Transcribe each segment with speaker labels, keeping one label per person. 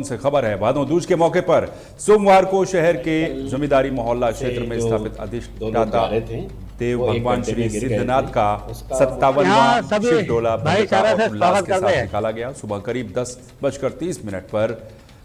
Speaker 1: से खबर है भादों दूज के मौके पर सोमवार को शहर के जमींदारी मोहल्ला क्षेत्र में स्थापित अधिष्ठाता देव भगवान श्री सिद्धनाथ का 57वां शिव डोला भव्यता और उल्लास के साथ निकाला गया। सुबह करीब 10:30 पर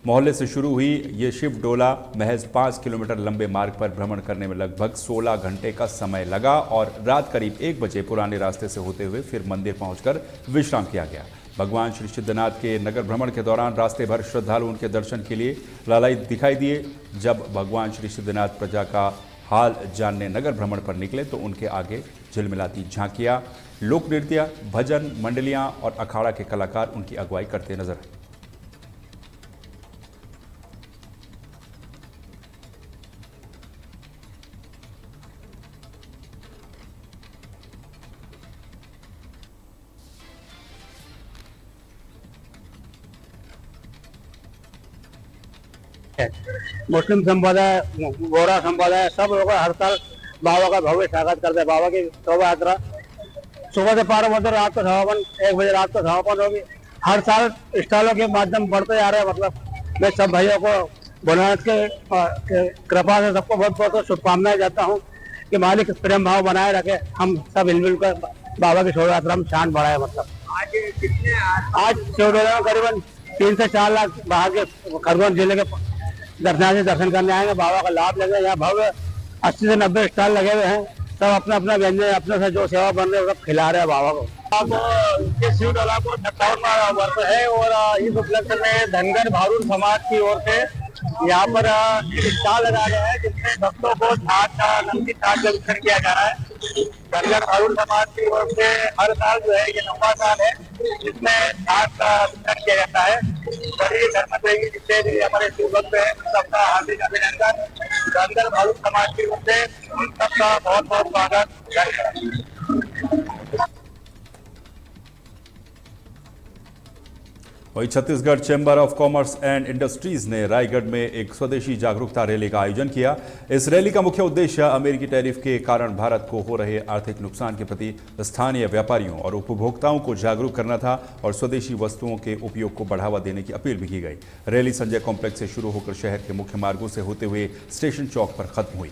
Speaker 1: मोहल्ले से शुरू हुई ये शिव डोला महज 5 किलोमीटर लंबे मार्ग पर भ्रमण करने में लगभग 16 घंटे का समय लगा और रात करीब 1 बजे पुराने रास्ते से होते हुए फिर मंदिर पहुंचकर विश्राम किया गया। भगवान श्री सिद्धनाथ के नगर भ्रमण के दौरान रास्ते भर श्रद्धालु उनके दर्शन के लिए लालायित दिखाई दिए। जब भगवान श्री सिद्धनाथ प्रजा का हाल जानने नगर भ्रमण पर निकले तो उनके आगे झिलमिलाती झांकियां, लोक नृत्य, भजन मंडलियां और अखाड़ा के कलाकार उनकी अगुवाई करते नजर आए।
Speaker 2: मुस्लिम संप्रदाय, गोरा संप्रदाय, सब लोग हर साल बाबा का भव्य स्वागत करते हैं। बाबा की शोभा यात्रा सुबह से प्रारंभ होते रात को समापन 1 बजे रात को समापन होगी। हर साल स्टॉलों के माध्यम बढ़ते जा रहे हैं। मतलब मैं सब भाइयों को भोलेनाथ के कृपा से सबको बहुत बहुत शुभकामनाएं देता हूँ कि मालिक प्रेम भाव बनाए रखे, हम सब मिलजुल कर बाबा की शोभा यात्रा में शान बढ़ाए। मतलब आज शिवडोला में करीबन 3 से 4 लाख बाहर के खरगोन जिले के दर्शन करने आएंगे। बाबा का लाभ लेंगे। यहाँ भव्य 80 से 90 स्टॉल लगे हुए हैं। सब अपना अपना व्यंजन अपने से जो सेवा बन रहे हैं सब खिला रहे हैं बाबा को। शिव डोला को 57वां वर्ष है और इस उपलक्ष्य में धनगर भारूड समाज की ओर से यहाँ पर स्टॉल लगा गया है जिसमें भक्तों को नमकीन छाछ का वितरण किया जा रहा है। धनगर भारूड समाज की ओर से हर साल जो है ये 9वां साल है जिसमें छाछ का वितरण किया जाता है। सभी धर्म प्रेमी जितने भी हमारे शिव भक्त हैं सबका हार्दिक अभिनंदन। धनगर भारूड समाज की ओर से उन सबका बहुत बहुत स्वागत।
Speaker 1: वहीं Chhattisgarh chamber of commerce and industries ने रायगढ़ में एक स्वदेशी जागरूकता रैली का आयोजन किया। इस रैली का मुख्य उद्देश्य अमेरिकी टैरिफ के कारण भारत को हो रहे आर्थिक नुकसान के प्रति स्थानीय व्यापारियों और उपभोक्ताओं को जागरूक करना था और स्वदेशी वस्तुओं के उपयोग को बढ़ावा देने की अपील भी की गई। रैली संजय कॉम्प्लेक्स से शुरू होकर शहर के मुख्य मार्गों से होते हुए स्टेशन चौक पर खत्म हुई।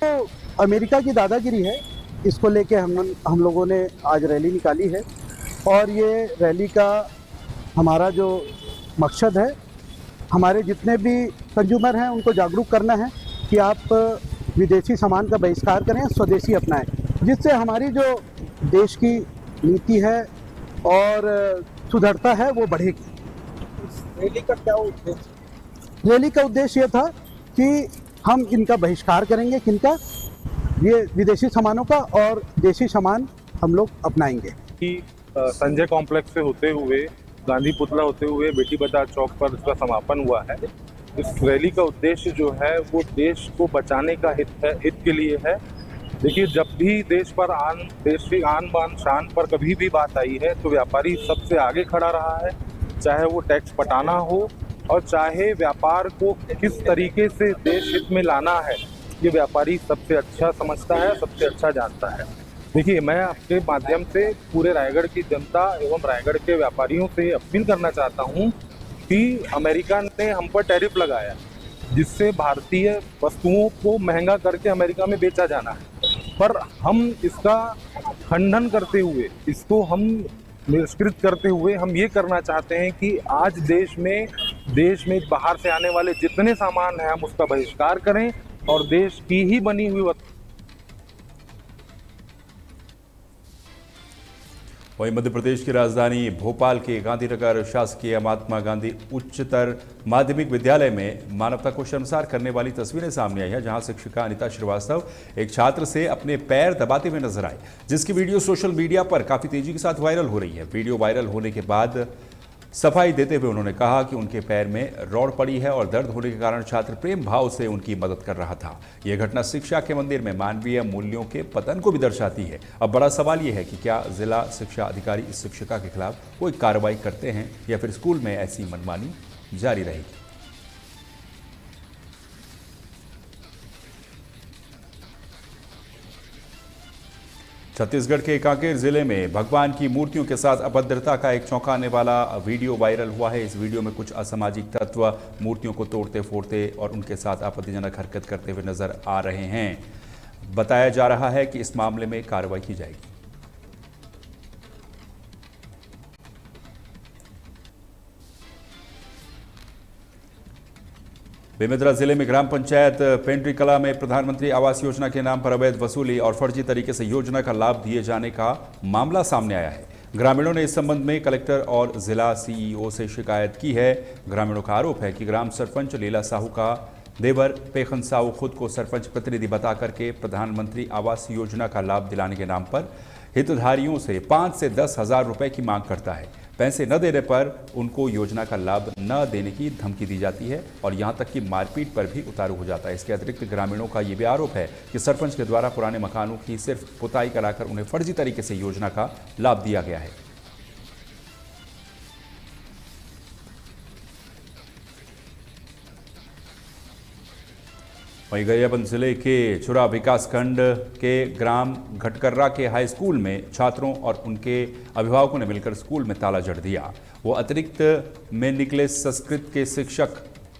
Speaker 3: तो अमेरिका की दादागिरी है, इसको लेके हम लोगों ने आज रैली निकाली है और ये रैली का हमारा जो मकसद है हमारे जितने भी कंज्यूमर हैं उनको जागरूक करना है कि आप विदेशी सामान का बहिष्कार करें, स्वदेशी अपनाएं, जिससे हमारी जो देश की नीति है और सुधरता है वो बढ़ेगी।
Speaker 4: रैली का क्या उद्देश्य?
Speaker 3: रैली का उद्देश्य ये था कि हम इनका बहिष्कार करेंगे, किनका, ये विदेशी सामानों का, और देशी सामान हम लोग अपनाएंगे।
Speaker 5: कि संजय कॉम्प्लेक्स से होते हुए गांधी पुतला होते हुए बेटी बचाओ चौक पर इसका समापन हुआ है। इस रैली का उद्देश्य जो है वो देश को बचाने का हित के लिए है। देखिए, जब भी देश की आन बान शान पर कभी भी बात आई है तो व्यापारी सबसे आगे खड़ा रहा है, चाहे वो टैक्स पटाना हो और चाहे व्यापार को किस तरीके से देश हित में लाना है, ये व्यापारी सबसे अच्छा समझता है, सबसे अच्छा जानता है। देखिए, मैं आपके माध्यम से पूरे रायगढ़ की जनता एवं रायगढ़ के व्यापारियों से अपील करना चाहता हूं कि अमेरिका ने हम पर टैरिफ लगाया जिससे भारतीय वस्तुओं को महंगा करके अमेरिका में बेचा जाना है, पर हम इसका खंडन करते हुए, इसको हम निष्कृत करते हुए हम ये करना चाहते हैं कि आज देश में बाहर से आने वाले जितने सामान हैं हम उसका बहिष्कार करें और देश की ही बनी हुई
Speaker 1: वहीं मध्य प्रदेश की राजधानी भोपाल के गांधीनगर शासकीय महात्मा गांधी उच्चतर माध्यमिक विद्यालय में मानवता को शर्मसार करने वाली तस्वीरें सामने आई है, जहां शिक्षिका अनिता श्रीवास्तव एक छात्र से अपने पैर दबाते हुए नजर आई, जिसकी वीडियो सोशल मीडिया पर काफी तेजी के साथ वायरल हो रही है। वीडियो वायरल होने के बाद सफाई देते हुए उन्होंने कहा कि उनके पैर में रौड़ पड़ी है और दर्द होने के कारण छात्र प्रेम भाव से उनकी मदद कर रहा था। यह घटना शिक्षा के मंदिर में मानवीय मूल्यों के पतन को भी दर्शाती है। अब बड़ा सवाल यह है कि क्या जिला शिक्षा अधिकारी इस शिक्षिका के खिलाफ कोई कार्रवाई करते हैं या फिर स्कूल में ऐसी मनमानी जारी रहेगी। छत्तीसगढ़ के कांकेर जिले में भगवान की मूर्तियों के साथ अभद्रता का एक चौंकाने वाला वीडियो वायरल हुआ है। इस वीडियो में कुछ असामाजिक तत्व मूर्तियों को तोड़ते फोड़ते और उनके साथ आपत्तिजनक हरकत करते हुए नजर आ रहे हैं। बताया जा रहा है कि इस मामले में कार्रवाई की जाएगी। बेमेतरा जिले में ग्राम पंचायत पेंड्री कला में प्रधानमंत्री आवास योजना के नाम पर अवैध वसूली और फर्जी तरीके से योजना का लाभ दिए जाने का मामला सामने आया है। ग्रामीणों ने इस संबंध में कलेक्टर और जिला सीईओ से शिकायत की है। ग्रामीणों का आरोप है कि ग्राम सरपंच लीला साहू का देवर पेखन साहू खुद को सरपंच प्रतिनिधि बता करके प्रधानमंत्री आवास योजना का लाभ दिलाने के नाम पर हितधारियों से 5 से 10 हजार रुपए की मांग करता है। पैसे न देने पर उनको योजना का लाभ न देने की धमकी दी जाती है और यहां तक कि मारपीट पर भी उतारू हो जाता है। इसके अतिरिक्त ग्रामीणों का यह भी आरोप है कि सरपंच के द्वारा पुराने मकानों की सिर्फ पुताई कराकर उन्हें फर्जी तरीके से योजना का लाभ दिया गया है। वहीं गरियाबंद जिले के चुरा विकासखंड के ग्राम घटकर्रा के हाई स्कूल में छात्रों और उनके अभिभावकों ने मिलकर स्कूल में ताला जड़ दिया। वो अतिरिक्त में निकले संस्कृत के शिक्षक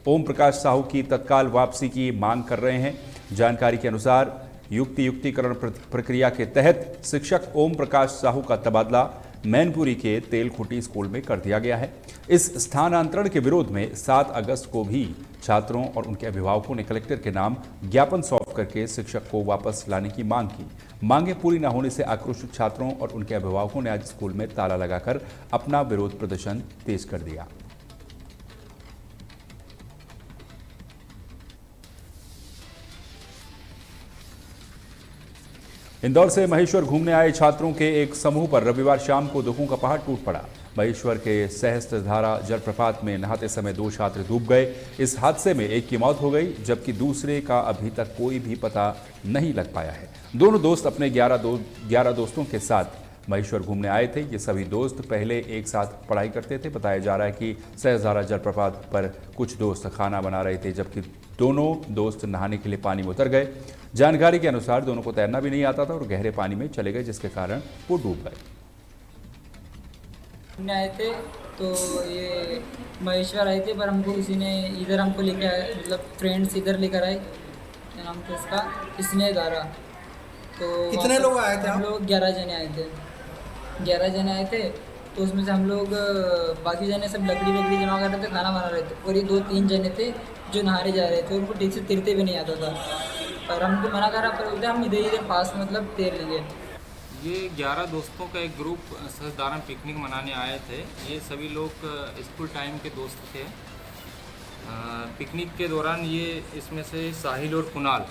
Speaker 1: ओम प्रकाश साहू की तत्काल वापसी की मांग कर रहे हैं। जानकारी के अनुसार युक्तिकरण प्रक्रिया के तहत शिक्षक ओम प्रकाश साहू का तबादला मैनपुरी के तेलखुटी स्कूल में कर दिया गया है। इस स्थानांतरण के विरोध में 7 अगस्त को भी छात्रों और उनके अभिभावकों ने कलेक्टर के नाम ज्ञापन सौंप करके शिक्षक को वापस लाने की मांग की। मांगे पूरी न होने से आक्रोशित छात्रों और उनके अभिभावकों ने आज स्कूल में ताला लगाकर अपना विरोध प्रदर्शन तेज कर दिया। इंदौर से महेश्वर घूमने आए छात्रों के एक समूह पर रविवार शाम को दुखों का पहाड़ टूट पड़ा। महेश्वर के सहस्त्रधारा जलप्रपात में नहाते समय 2 छात्र डूब गए। इस हादसे में एक की मौत हो गई जबकि दूसरे का अभी तक कोई भी पता नहीं लग पाया है। दोनों दोस्त अपने 11 दोस्तों के साथ महेश्वर घूमने आए थे। ये सभी दोस्त पहले एक साथ पढ़ाई करते थे। बताया जा रहा है कि सहस्त्रधारा जलप्रपात पर कुछ दोस्त खाना बना रहे थे जबकि दोनों दोस्त नहाने के लिए पानी में उतर गए। जानकारी के अनुसार दोनों को तैरना भी नहीं आता था और गहरे पानी में चले गए जिसके कारण वो डूब गए।
Speaker 6: आए थे तो ये महेश्वर आए थे पर हमको किसी ने इधर हमको लेके आए, मतलब फ्रेंड्स इधर लेकर आए। क्या नाम था इसका, स्नेहधारा। तो
Speaker 4: कितने लोग आए थे?
Speaker 6: हम लोग 11 जने आए थे। 11 जने आए थे तो उसमें से हम लोग बाकी जने सब लकड़ी वकड़ी जमा कर रहे थे, खाना बना रहे थे और ये 2-3 जने थे जो नहाने जा रहे थे। उनको ठीक से तैरते भी नहीं आता था पर हमको मना करा पर बोलते हम इधर पास मतलब तैर लेंगे।
Speaker 7: ये 11 दोस्तों का एक ग्रुप सहस्त्रधारा पिकनिक मनाने आए थे। ये सभी लोग स्कूल टाइम के दोस्त थे। पिकनिक के दौरान ये इसमें से साहिल और कुणाल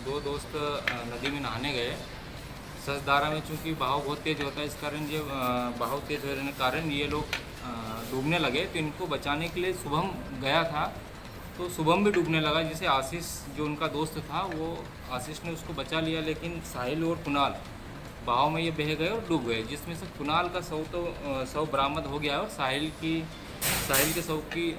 Speaker 7: 2 दोस्त नदी में नहाने गए। सहस्त्रधारा में चूँकि बहाव बहुत तेज़ होता है, इस कारण ये बहाव तेज़ होने के कारण ये लोग डूबने लगे। तो इनको बचाने के लिए शुभम गया था तो शुभम भी डूबने लगा, जिसे आशीष जो उनका दोस्त था वो आशीष ने उसको बचा लिया। लेकिन साहिल और कुणाल बहाव में ये बह गए और डूब गए, जिसमें से कुणाल का शव बरामद हो गया और साहिल के शव की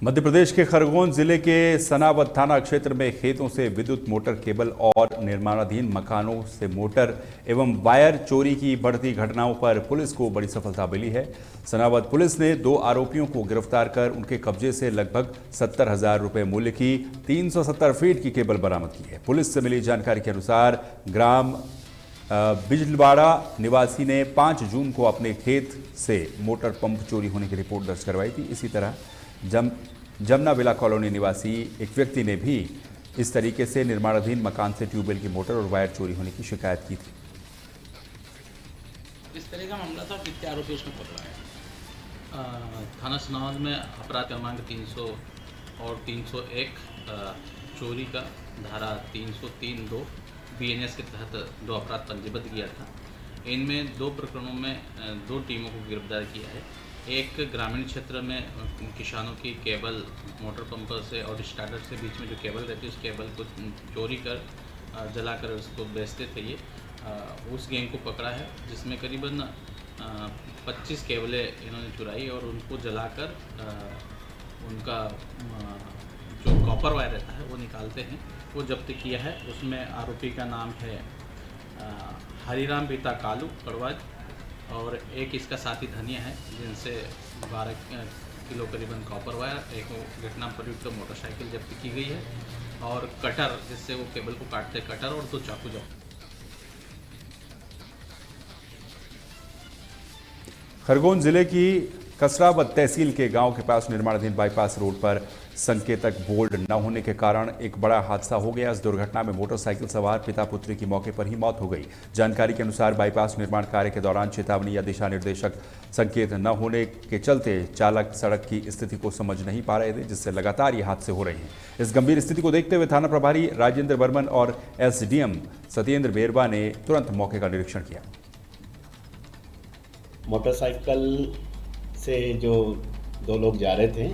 Speaker 1: मध्य प्रदेश के खरगोन जिले के सनावद थाना क्षेत्र में खेतों से विद्युत मोटर केबल और निर्माणाधीन मकानों से मोटर एवं वायर चोरी की बढ़ती घटनाओं पर पुलिस को बड़ी सफलता मिली है। सनावद पुलिस ने 2 आरोपियों को गिरफ्तार कर उनके कब्जे से लगभग 70,000 रुपए मूल्य की 370 फीट की केबल बरामद की है। पुलिस से मिली जानकारी के अनुसार ग्राम बिजलवाड़ा निवासी ने 5 जून को अपने खेत से मोटर पंप चोरी होने की रिपोर्ट दर्ज करवाई थी। इसी तरह जमुना विला कॉलोनी निवासी एक व्यक्ति ने भी इस तरीके से निर्माणाधीन मकान से ट्यूबवेल की मोटर और वायर चोरी होने की शिकायत की थी।
Speaker 8: इस तरह का मामला था, 3 आरोपी उसने पकड़ा है। थाना सनावद में अपराध क्रमांक 300 और 301 चोरी का धारा 303(2) BNS के तहत 2 अपराध पंजीबद्ध किया था। इनमें 2 प्रकरणों में 2 टीमों को गिरफ्तार किया है। एक ग्रामीण क्षेत्र में किसानों की केबल मोटर पंप से और स्टार्टर से बीच में जो केबल रहती है उस केबल को चोरी कर जलाकर उसको बेचते थे। ये उस गैंग को पकड़ा है जिसमें करीबन 25 केबलें इन्होंने चुराई और उनको जलाकर उनका जो कॉपर वायर रहता है वो निकालते हैं, वो जब्त किया है। उसमें आरोपी का नाम है हरिराम बीता कालू कड़वाज, और एक इसका साथी धनिया है जिनसे 12 किलो करीबन कॉपर वायर, एक घटना प्रयुक्त मोटरसाइकिल जब्त की गई है, और कटर जिससे वो केबल को काटते कटर, और 2 चाकू जब्त।
Speaker 1: खरगोन जिले की कसरावत तहसील के गांव के पास निर्माणाधीन बाईपास रोड पर संकेतक बोर्ड न होने के कारण एक बड़ा हादसा हो गया। इस दुर्घटना में मोटरसाइकिल सवार पिता पुत्री की मौके पर ही मौत हो गई। जानकारी के अनुसार बाईपास निर्माण कार्य के दौरान चेतावनी या दिशा निर्देशक संकेत न होने के चलते चालक सड़क की स्थिति को समझ नहीं पा रहे थे, जिससे लगातार ये हादसे हो रहे हैं। इस गंभीर स्थिति को देखते हुए थाना प्रभारी राजेंद्र बर्मन और एसडीएम सत्येंद्र बेरवा ने तुरंत मौके का निरीक्षण किया।
Speaker 9: मोटरसाइकिल से जो 2 लोग जा रहे थे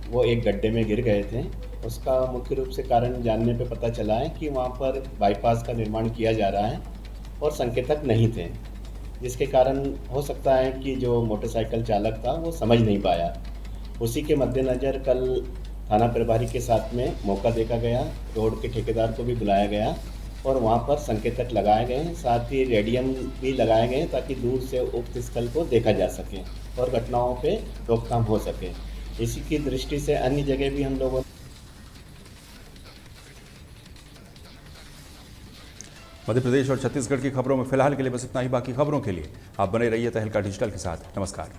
Speaker 9: वो एक गड्ढे में गिर गए थे। उसका मुख्य रूप से कारण जानने पे पता चला है कि वहाँ पर बाईपास का निर्माण किया जा रहा है और संकेतक नहीं थे, जिसके कारण हो सकता है कि जो मोटरसाइकिल चालक था वो समझ नहीं पाया। उसी के मद्देनज़र कल थाना प्रभारी के साथ में मौका देखा गया, रोड के ठेकेदार को भी बुलाया गया और वहाँ पर संकेतक लगाए गए हैं, साथ ही रेडियम भी लगाए गए ताकि दूर से उक्त स्थल को देखा जा सके और घटनाओं पे रोकथाम हो सके। इसी की दृष्टि से अन्य जगह भी हम लोगों
Speaker 1: मध्य प्रदेश और छत्तीसगढ़ की खबरों में फिलहाल के लिए बस इतना ही। बाकी खबरों के लिए आप बने रहिए तहलका डिजिटल के साथ। नमस्कार।